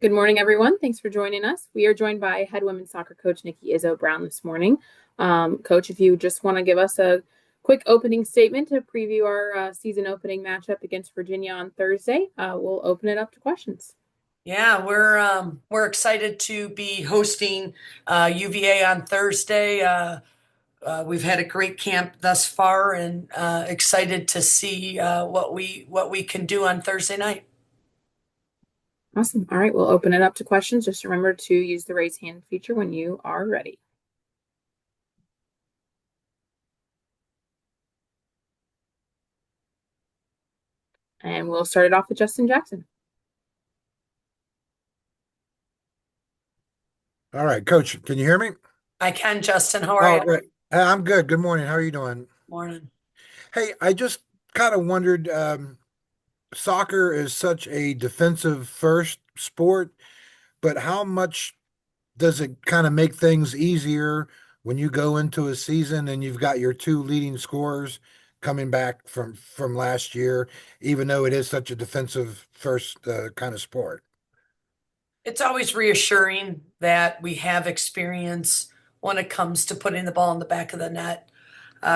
Good morning, everyone. Thanks for joining us. We are joined by head women's soccer coach Nikki Izzo-Brown this morning. Coach, if you just want to give us a quick opening statement to preview our season opening matchup against Virginia on Thursday, we'll open it up to questions. Yeah, we're excited to be hosting UVA on Thursday. We've had a great camp thus far, and excited to see what we can do on Thursday night. Awesome. All right, we'll open it up to questions. Just remember to use the raise hand feature when you are ready. And we'll start it off with Justin Jackson. All right, Coach, can you hear me? I can, Justin. How are Oh, you? great. I'm good. Good morning. How are you doing? Morning. Hey, I just kind of wondered, soccer is such a defensive first sport, but how much does it kind of make things easier when you go into a season and you've got your two leading scorers coming back from last year, even though it is such a defensive first kind of sport? It's always reassuring that we have experience when it comes to putting the ball in the back of the net.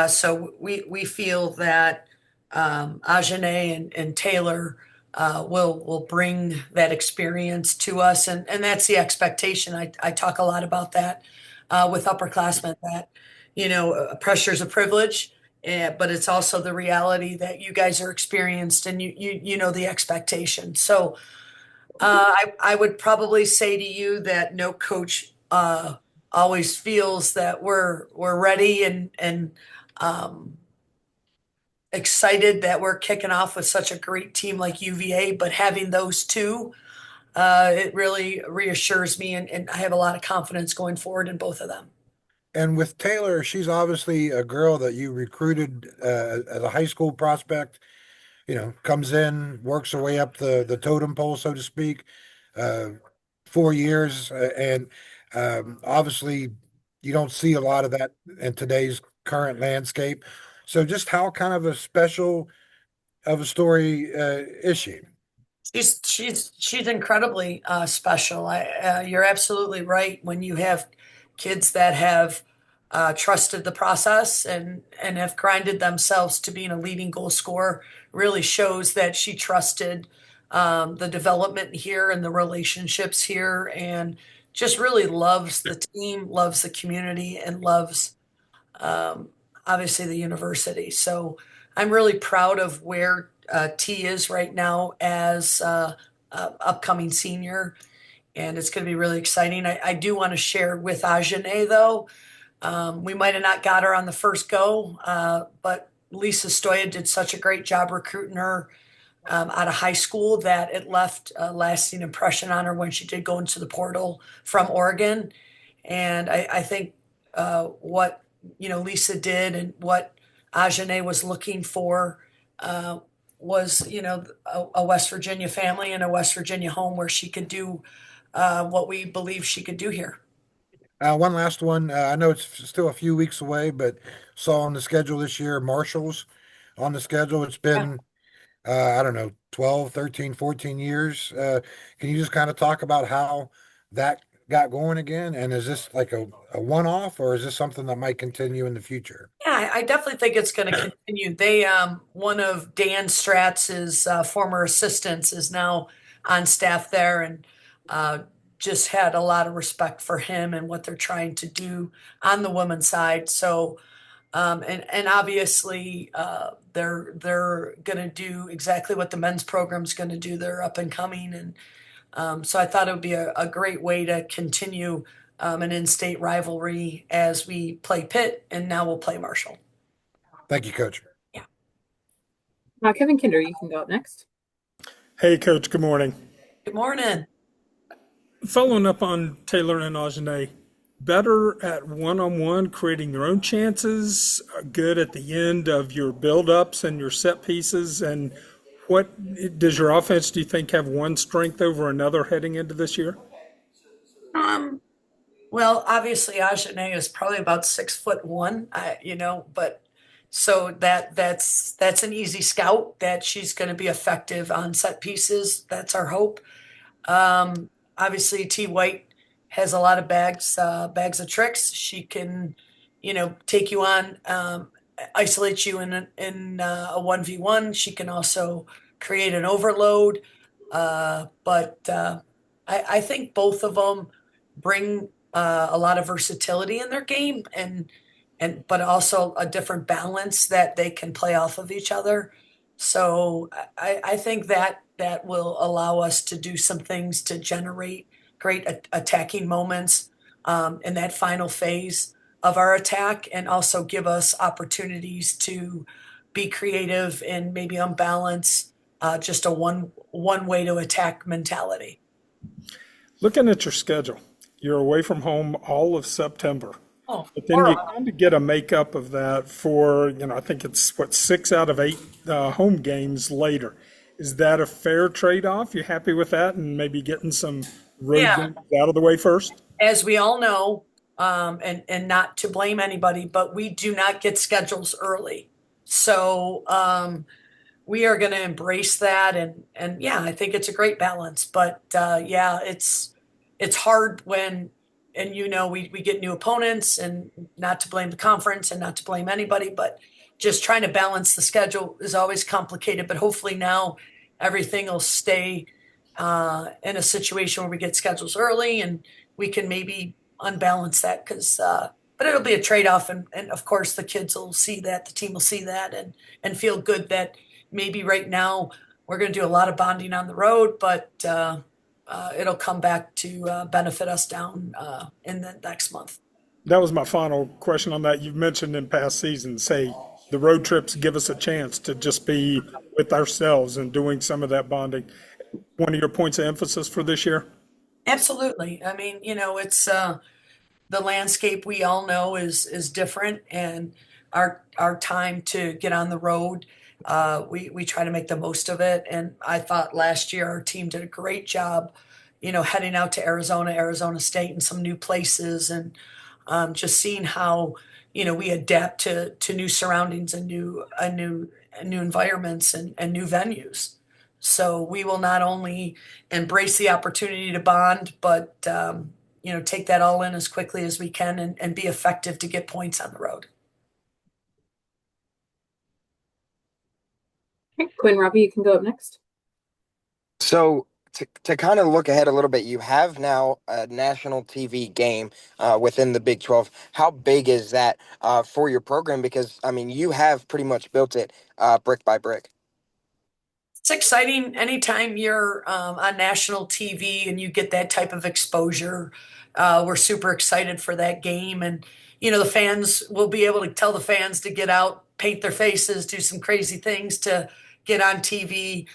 So we feel that Ajane and Taylor will bring that experience to us, and that's the expectation. I talk a lot about that with upperclassmen, that pressure is a privilege, but it's also the reality that you guys are experienced, and you know the expectation. So I would probably say to you that no coach always feels that we're ready and um, excited that we're kicking off with such a great team like UVA, but having those two, it really reassures me, and I have a lot of confidence going forward in both of them. And with Taylor, she's obviously a girl that you recruited as a high school prospect. Comes in, works her way up the totem pole, so to speak. Uh, 4 years, and obviously you don't see a lot of that in today's current landscape. So, just how kind of a special of a story is she? She's incredibly special. You're absolutely right. When you have kids that have trusted the process and have grinded themselves to being a leading goal scorer, really shows that she trusted the development here and the relationships here, and just really loves the team, loves the community, and loves um, obviously the university. So I'm really proud of where T is right now as upcoming senior, and it's going to be really exciting. I do want to share with Ajane though. We might have not got her on the first go, but Lisa Stoya did such a great job recruiting her out of high school that it left a lasting impression on her when she did go into the portal from Oregon. And I think what Lisa did and what Ajane was looking for uh, was a West Virginia family and a West Virginia home where she could do what we believe she could do here. One last one. I know it's still a few weeks away, but saw on the schedule this year, Marshall's on the schedule. It's Yeah. been I don't know, 12, 13, 14 years. Can you just kind of talk about how that got going again? And is this like a one-off, or is this something that might continue in the future? Yeah, I definitely think it's going to continue. They, one of Dan Stratz's former assistants is now on staff there, and uh, just had a lot of respect for him and what they're trying to do on the women's side. So, and obviously, they're going to do exactly what the men's program's going to do. They're up and coming, and so I thought it would be a great way to continue an in-state rivalry as we play Pitt, and now we'll play Marshall. Thank you, Coach. Yeah. Kevin Kinder, you can go up next. Hey, Coach, good morning. Good morning. Following up on Taylor and Ajane, better at one-on-one, creating their own chances, good at the end of your build-ups and your set pieces, and what does your offense, do you think, have one strength over another heading into this year? Um, well, obviously, Ajane is probably about 6'1", but so that's an easy scout that she's going to be effective on set pieces. That's our hope. Obviously, T White has a lot of bags of tricks. She can, take you on, isolate you in a 1v1. She can also create an overload. But I think both of them bring a lot of versatility in their game, but also a different balance that they can play off of each other. So I think that will allow us to do some things to generate great attacking moments in that final phase of our attack, and also give us opportunities to be creative and maybe unbalance just a one way to attack mentality. Looking at your schedule, you're away from home all of September. Oh, But then you kind of get a makeup of that for, I think it's what, 6 out of 8 home games later. Is that a fair trade-off? You happy with that and maybe getting some road yeah. games out of the way first? As we all know, and not to blame anybody, but we do not get schedules early. So we are going to embrace that, and yeah, I think it's a great balance. But yeah, it's hard when, and we get new opponents, and not to blame the conference and not to blame anybody, but just trying to balance the schedule is always complicated. But hopefully now everything will stay in a situation where we get schedules early, and we can maybe unbalance that, because but it'll be a trade-off, and of course the kids will see that, the team will see that, and feel good that maybe right now we're going to do a lot of bonding on the road, but it'll come back to benefit us down in the next month. That was my final question on that. You've mentioned in past seasons, say, the road trips give us a chance to just be with ourselves and doing some of that bonding. One of your points of emphasis for this year? Absolutely. I mean, it's the landscape we all know is different, and our time to get on the road, we try to make the most of it. And I thought last year our team did a great job, heading out to Arizona State, and some new places, and just seeing how we adapt to new surroundings and new environments, and new venues. So we will not only embrace the opportunity to bond, but take that all in as quickly as we can, and be effective to get points on the road. Okay, Quinn, Robbie, you can go up next. So to kind of look ahead a little bit, you have now a national TV game within the Big 12. How big is that for your program? Because, I mean, you have pretty much built it brick by brick. It's exciting anytime you're on national TV and you get that type of exposure. We're super excited for that game, and the fans will be able to tell the fans to get out, paint their faces, do some crazy things to get on TV,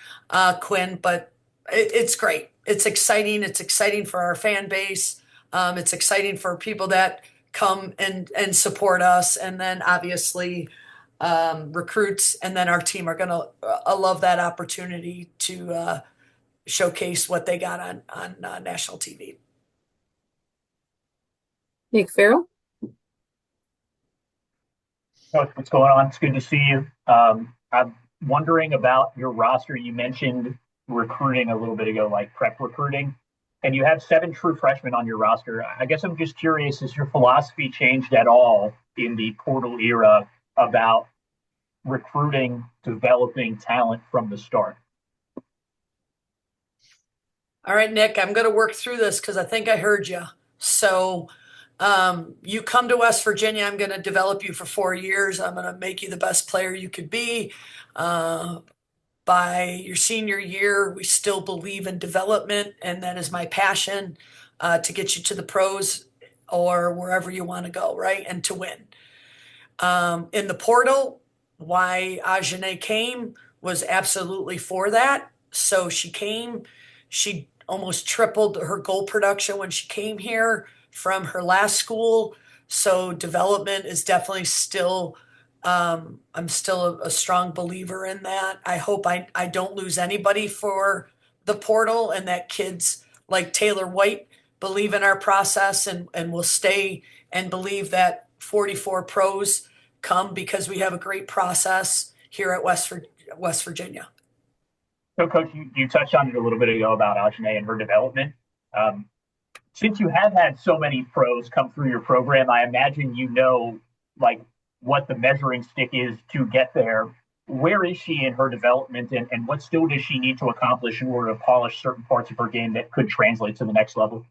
Quinn. But it's great. It's exciting. It's exciting for our fan base. It's exciting for people that come and support us, and then obviously recruits, and then our team are going to love that opportunity to showcase what they got on national TV. Nick Farrell. What's going on? It's good to see you. I'm wondering about your roster. You mentioned recruiting a little bit ago, like prep recruiting, and you have 7 true freshmen on your roster. I guess I'm just curious, has your philosophy changed at all in the portal era about recruiting, developing talent from the start? All right, Nick, I'm going to work through this because I think I heard you. So you come to West Virginia, I'm going to develop you for 4 years. I'm going to make you the best player you could be. By your senior year, we still believe in development, and that is my passion, to get you to the pros or wherever you want to go, right? And to win. In the portal, why Ajane came was absolutely for that. So she came, she almost tripled her goal production when she came here from her last school. So development is definitely still, I'm still a strong believer in that. I hope I don't lose anybody for the portal, and that kids like Taylor White believe in our process, and will stay and believe that 44 pros come because we have a great process here at West Virginia. So, Coach, you touched on it a little bit ago about Ajane and her development. Since you have had so many pros come through your program, I imagine you know like what the measuring stick is to get there. Where is she in her development, and what still does she need to accomplish in order to polish certain parts of her game that could translate to the next level?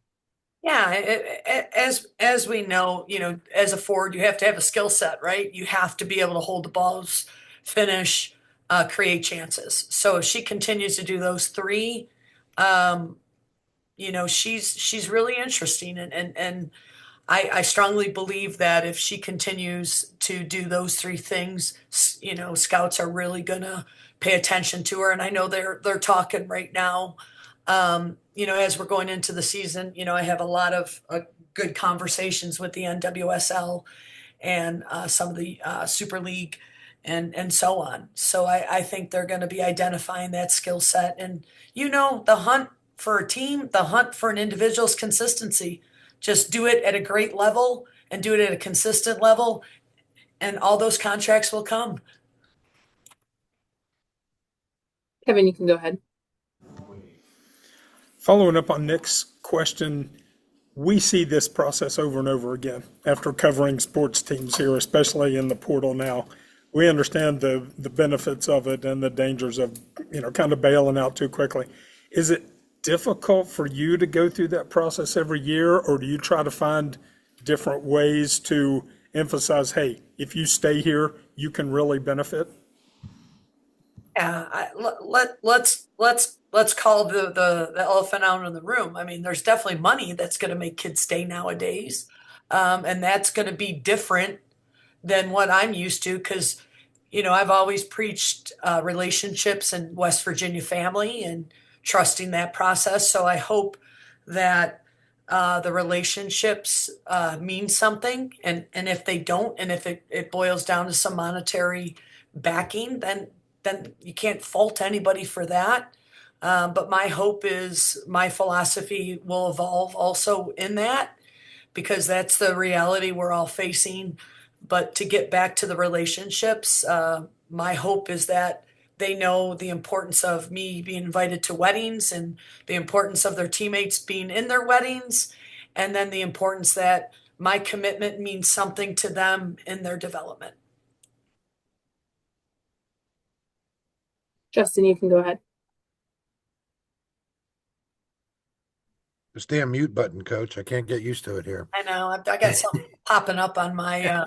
Yeah, as we know, as a forward, you have to have a skill set, right? You have to be able to hold the balls, finish, create chances. So if she continues to do those three, um, she's really interesting, and I strongly believe that if she continues to do those three things, scouts are really gonna pay attention to her. And I know they're talking right now. As we're going into the season, I have a lot of good conversations with the NWSL and some of the Super League and so on. So I think they're going to be identifying that skill set. And the hunt for a team, the hunt for an individual's consistency. Just do it at a great level and do it at a consistent level, and all those contracts will come. Kevin, you can go ahead. Following up on Nick's question, we see this process over and over again after covering sports teams here, especially in the portal now. We understand the benefits of it and the dangers of, kind of bailing out too quickly. Is it difficult for you to go through that process every year, or do you try to find different ways to emphasize, hey, if you stay here, you can really benefit? Yeah, let's call the elephant out in the room. I mean, there's definitely money that's going to make kids stay nowadays, and that's going to be different than what I'm used to because, I've always preached relationships and West Virginia family and trusting that process. So I hope that the relationships mean something, and if they don't, and if it boils down to some monetary backing, then you can't fault anybody for that. But my hope is my philosophy will evolve also in that because that's the reality we're all facing. But to get back to the relationships, my hope is that they know the importance of me being invited to weddings and the importance of their teammates being in their weddings, and then the importance that my commitment means something to them in their development. Justin, you can go ahead. This damn mute button, Coach. I can't get used to it here. I know. I got something popping up on my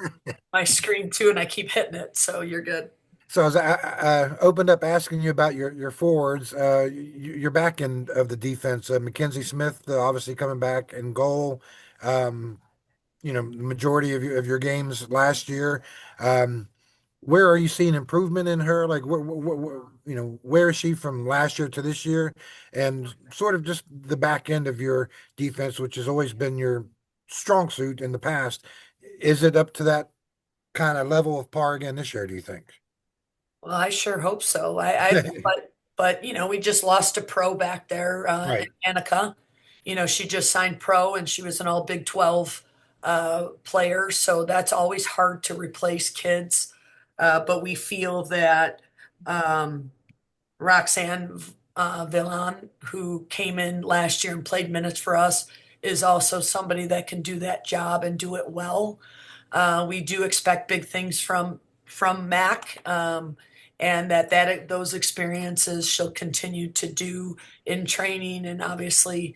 my screen too, and I keep hitting it. So you're good. So as I opened up asking you about your forwards, your back end of the defense, Mackenzie Smith, obviously coming back in goal. The majority of your games last year. Where are you seeing improvement in her? Like, where is she from last year to this year? And sort of just the back end of your defense, which has always been your strong suit in the past. Is it up to that kind of level of par again this year, do you think? Well, I sure hope so. But we just lost a pro back there, Right. Annika. She just signed pro and she was an all Big 12 player, so that's always hard to replace kids. But we feel that Roxanne Villan, who came in last year and played minutes for us, is also somebody that can do that job and do it well. We do expect big things from Mac, and that those experiences she'll continue to do in training and obviously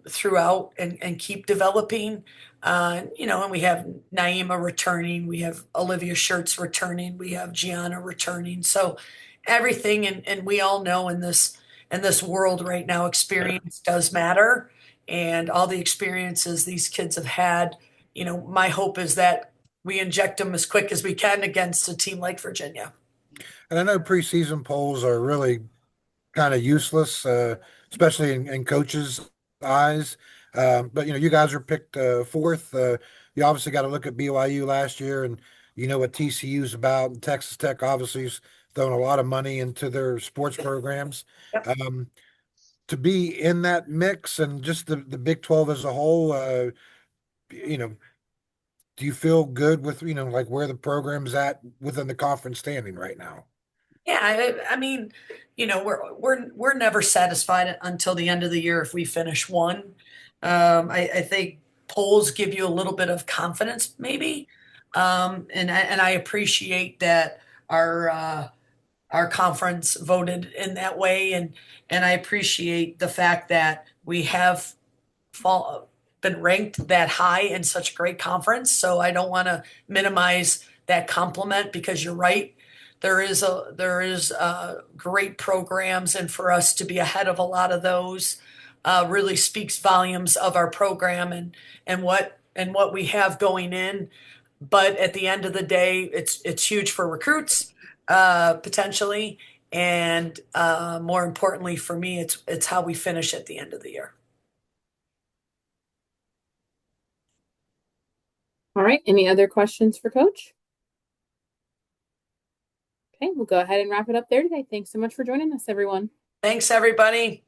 throughout and keep developing. And we have Naima returning, we have Olivia Schertz returning, we have Gianna returning. So everything, and we all know in this world right now, experience does matter, and all the experiences these kids have had. My hope is that we inject them as quick as we can against a team like Virginia. And I know preseason polls are really kind of useless, especially in coaches' eyes. But you guys are picked fourth. You obviously got to look at BYU last year, and you know what TCU's about. And Texas Tech obviously has thrown a lot of money into their sports programs. Yep. To be in that mix and just the Big 12 as a whole, you know, do you feel good with like where the program's at within the conference standing right now? Yeah, I mean, we're never satisfied until the end of the year if we finish one. I think polls give you a little bit of confidence, maybe, and I appreciate that our conference voted in that way, and I appreciate the fact that we have been ranked that high in such a great conference. So I don't want to minimize that compliment because you're right. There is great programs, and for us to be ahead of a lot of those really speaks volumes of our program and what we have going in. But at the end of the day, it's huge for recruits potentially, and more importantly for me, it's how we finish at the end of the year. All right. Any other questions for Coach? Okay, we'll go ahead and wrap it up there today. Thanks so much for joining us, everyone. Thanks, everybody.